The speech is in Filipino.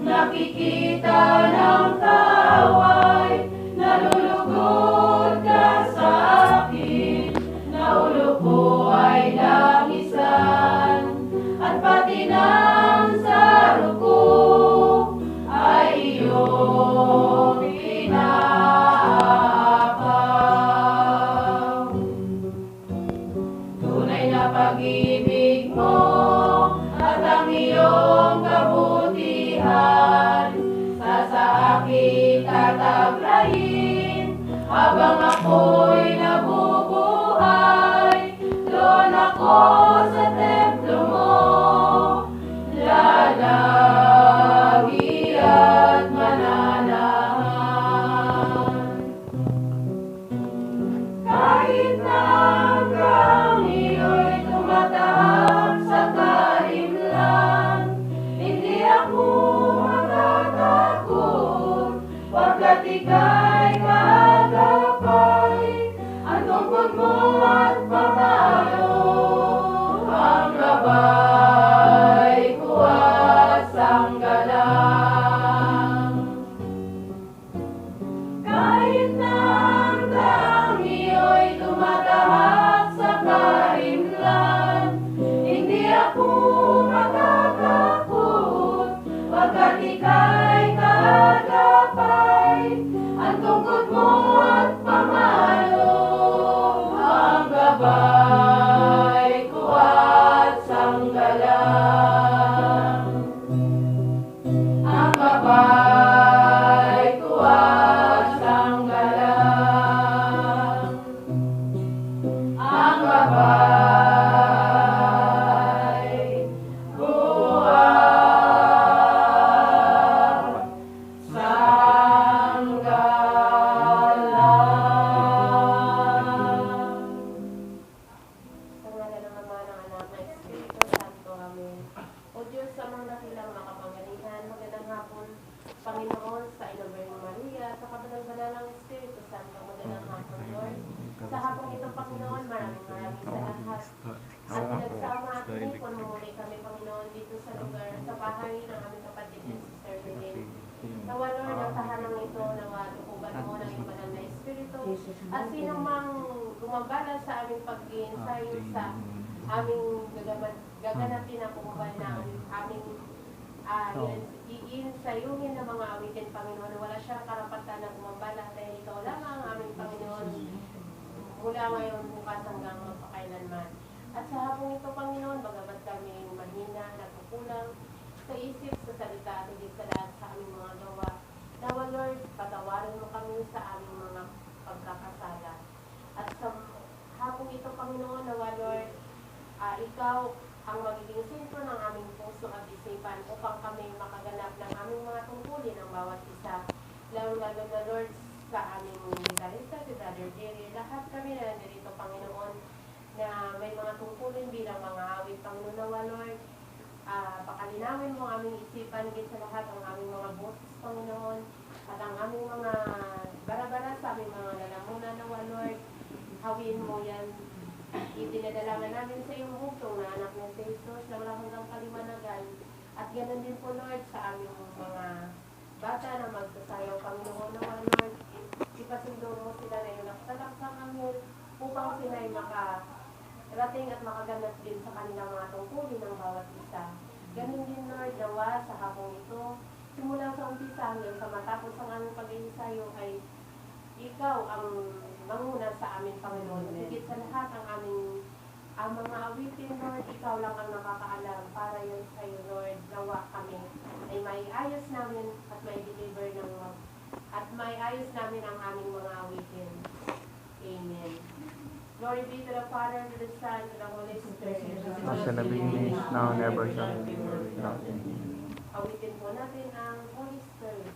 nakikita ng kaaway, nalulugod ka sa akin, na ulo ko ay langisan, at pati ng saro ko ay iyong pinaapaw. Tunay na pag-ibig mo at ang iyong kabutihan, sa akin tataglayin habang ako'y nabubuhay. Doon ako sa templo mo, lalagi at mananahan. Kahit na hanggang iyo'y tumatahak sa karimlan, hindi ako matatakot, pagkat ika'y kaagapay. Ang tungkod mo at pamalo, ang gabay ko at sanggalang. Kahit na hanggang iyo'y tumatahak sa karimlan, hindi ako matatakot, pagkat ika'y kaagapay. Ang tungkod mo at pamalo, ang gabay ko at sanggalang. Ang gabay ko at sanggalang. Ang gabay ko at sanggalang. Sa ngalan ng Ama, ng Anak, ng Espiritu Santo. Amen. O Diyos, sa mga dakilang makapangyarihan, magandang hapon, Panginoon, sa iyong Birhen Maria, sa kabanal-banal ng Espiritu Santo, magandang hapon, Lord. Sa hapong ito, Panginoon, maraming salamat. At pinagsama at pinipon mo muli kami, Panginoon, dito sa lugar, sa bahay ng aming kapatid ni Sister Belen. Nawa, Lord, ang tahanang ito, nawa, tukuban mo ng iyong banal na Espiritu, at sino mang gumagala sa aming pag-iensayo sa aming gaganapin na pumubal ng aming iinsayuhin ng mga awitin, Panginoon. Wala siya karapatan na gumambala dahil ikaw lamang ang aming Panginoon mula ngayon, bukas hanggang magpakailanman. At sa hapong ito, Panginoon, bagamat kami mahina, nagkukulang sa isip, sa salita, at higit sa lahat sa aming mga gawa, nawa, Lord, patawarin mo kami sa aming mga pagkakasala. At sa hapong ito, Panginoon, nawa, Lord, ikaw ang magiging sentro ng aming puso at isipan upang kami makaganap ng aming mga tungkulin ng bawat isa. Lalo-lalo na, Lord, sa aming gitarista, si Brother Jerry, lahat kami na nandito, Panginoon, na may mga tungkulin bilang mga awit, Panginoon, nawa, Lord, pakalinawin mo ang aming isipan, higit sa lahat ang aming mga boses, Panginoon, at ang aming mga bara-bara sa aming mga lalamunan, nawa, Lord, hawin mo yan. Itinadalaman namin sa iyong bugtong na anak niya si Jesus na wala hanggang kaliwanagan. At ganoon din po, Lord, sa aming mga bata na magsasayaw, Panginoon, nawa, Lord, ipasundo mo sila na iyong nakasalaksang anghel upang sila ay makarating at makaganap din sa kanilang mga tungkulin ng bawat isa. Ganun din, Lord, nawa sa hapong ito, simula sa umpisa hanggang sa matapos ang aming pag-iensayo ay ikaw ang manguna sa amin, Panginoon. Higit sa lahat ang mga awitin, Lord, ikaw lang ang nakakaalam para yan sa iyo, Lord. Nawa kami ay maiayos namin at mai-deliver at maiayos namin ang aming mga awitin. Amen. Glory be to the Father, to the Son, to the Holy Spirit. As in the beginning, is now, and ever shall be, world without end. Awitin po natin ang Holy Spirit.